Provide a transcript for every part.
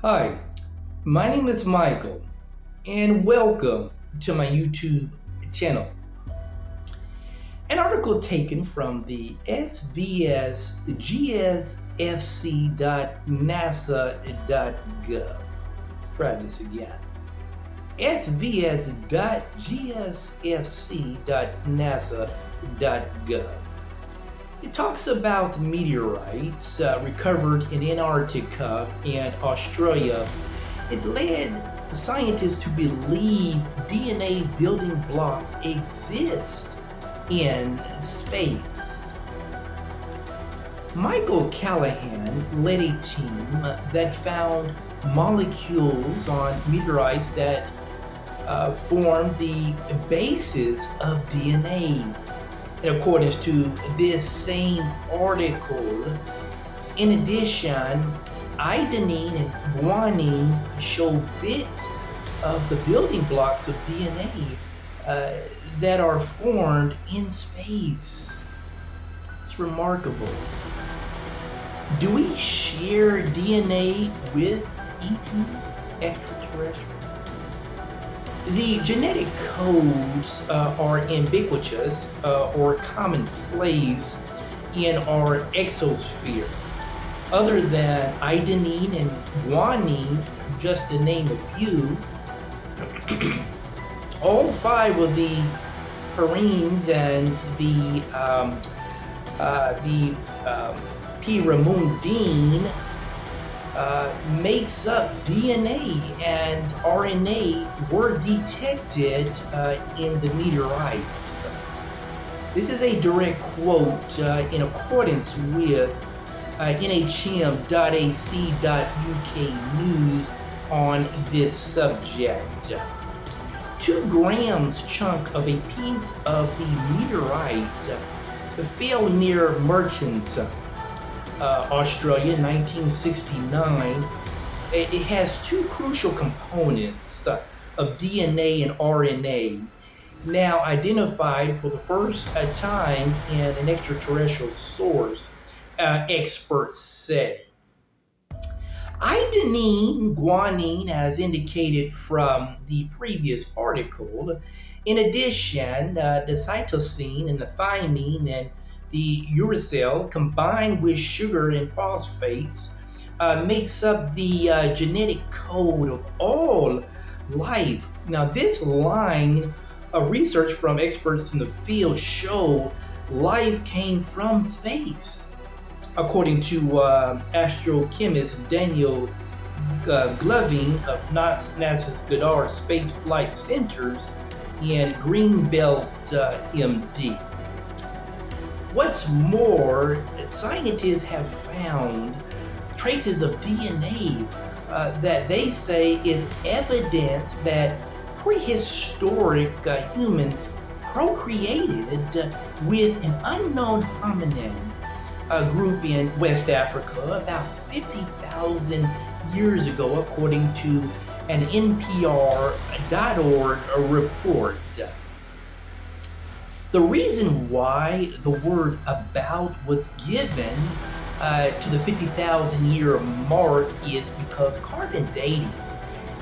Hi, my name is Michael, and welcome to my YouTube channel. An article taken from the svsgsfc.nasa.gov. Try this again. svs.gsfc.nasa.gov. It talks about meteorites recovered in Antarctica and Australia. It led scientists to believe DNA building blocks exist in space. Michael Callahan led a team that found molecules on meteorites that form the basis of DNA. In accordance to this same article, in addition, adenine and guanine show bits of the building blocks of DNA that are formed in space. It's remarkable. Do we share DNA with extraterrestrials? The genetic codes are ubiquitous or commonplace in our exosphere. Other than adenine and guanine, just to name a few, all five of the purines and the pyrimidine makes up DNA and RNA were detected in the meteorites. This is a direct quote in accordance with nhm.ac.uk news on this subject. 2 grams chunk of a piece of the meteorite fell near Merchants, Australia, 1969. It has 2 crucial components of DNA and RNA, now identified for the first time in an extraterrestrial source, experts say. Adenine, guanine, as indicated from the previous article. In addition, the cytosine and the thymine and the uracil combined with sugar and phosphates makes up the genetic code of all life. Now, this line of research from experts in the field show life came from space. According to astrochemist Daniel Gloving of NASA's Goddard Space Flight Centers and Greenbelt, MD. What's more, scientists have found traces of DNA that they say is evidence that prehistoric humans procreated with an unknown hominin group in West Africa about 50,000 years ago, according to an NPR.org report. The reason why the word about was given to the 50,000 year mark is because carbon dating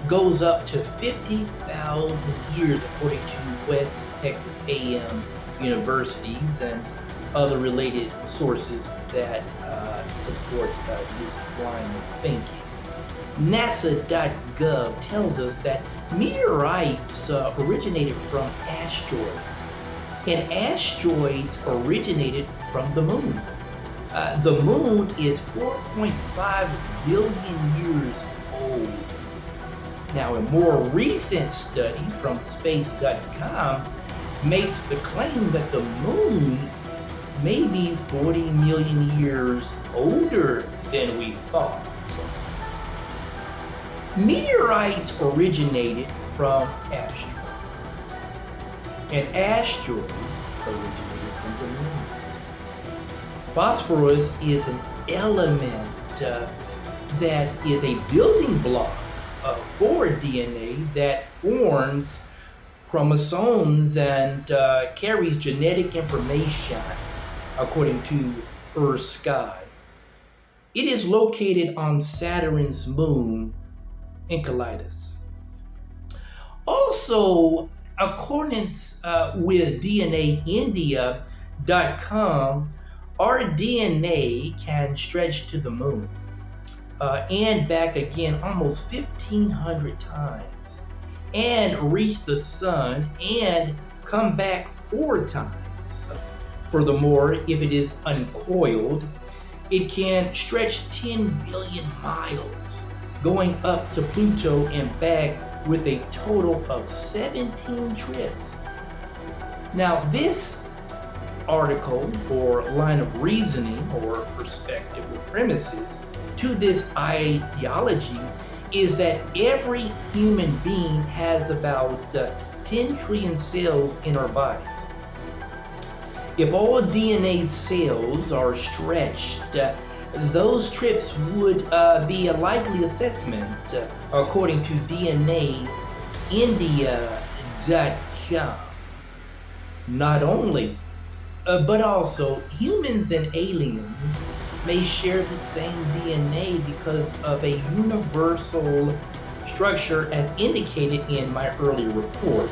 goes up to 50,000 years, according to West Texas A&M universities and other related sources that support this line of thinking. NASA.gov tells us that meteorites originated from asteroids, and asteroids originated from the moon. The moon is 4.5 billion years old. Now, a more recent study from space.com makes the claim that the moon may be 40 million years older than we thought. Meteorites originated from asteroids, and asteroids originated from the moon. Phosphorus is an element that is a building block for DNA that forms chromosomes and carries genetic information, according to Earth Sky. It is located on Saturn's moon, Enceladus. Also, accordance with DNAindia.com, our DNA can stretch to the moon and back again almost 1,500 times and reach the sun and come back 4 times. Furthermore, if it is uncoiled, it can stretch 10 billion miles, going up to Pluto and back with a total of 17 trips. Now, this article or line of reasoning or perspective or premises to this ideology is that every human being has about 10 trillion cells in our bodies. If all DNA cells are stretched, those trips would be a likely assessment, according to DNAindia.com. Not only, but also humans and aliens may share the same DNA because of a universal structure as indicated in my earlier report.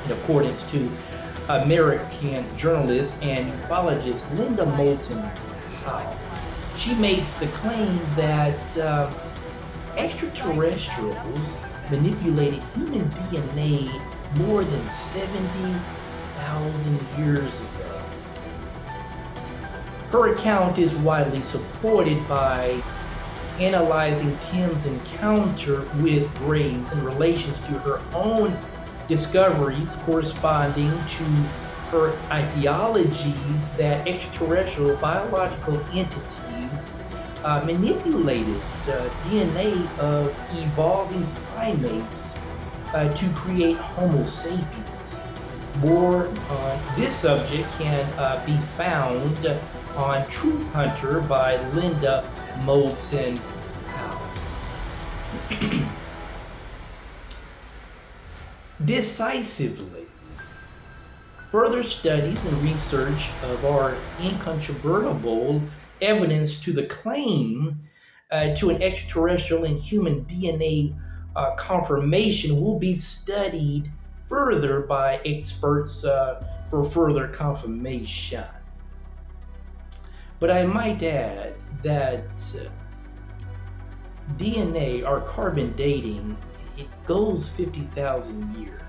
In accordance to American journalist and ufologist Linda Moulton Howe, she makes the claim that extraterrestrials manipulated human DNA more than 70,000 years ago. Her account is widely supported by analyzing Kim's encounter with Graves in relation to her own discoveries corresponding to her ideologies that extraterrestrial biological entities manipulated the DNA of evolving primates to create Homo sapiens. More on this subject can be found on Truth Hunter by Linda Moulton Howe. Decisively, further studies and research of our incontrovertible evidence to the claim to an extraterrestrial and human DNA confirmation will be studied further by experts for further confirmation. But I might add that DNA, or carbon dating, it goes 50,000 years.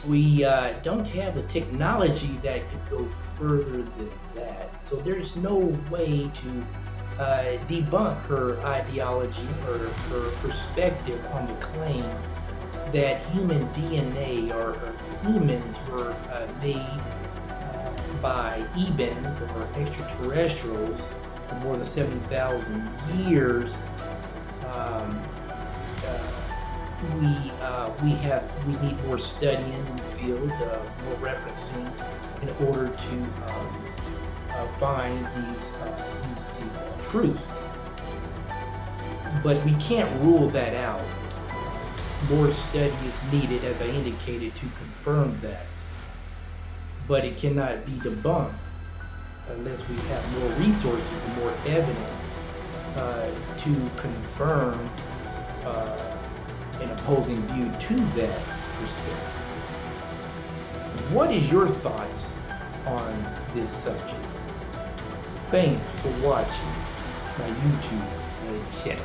We don't have the technology that could go further than that. So there's no way to debunk her ideology or her perspective on the claim that human DNA or humans were made by Ebens or extraterrestrials for more than 70,000 years. We need more studying in the field, more referencing in order to find these truths. But we can't rule that out. More study is needed, as I indicated, to confirm that. But it cannot be debunked unless we have more resources and more evidence to confirm an opposing view to that perspective. What is your thoughts on this subject? Thanks for watching my YouTube channel.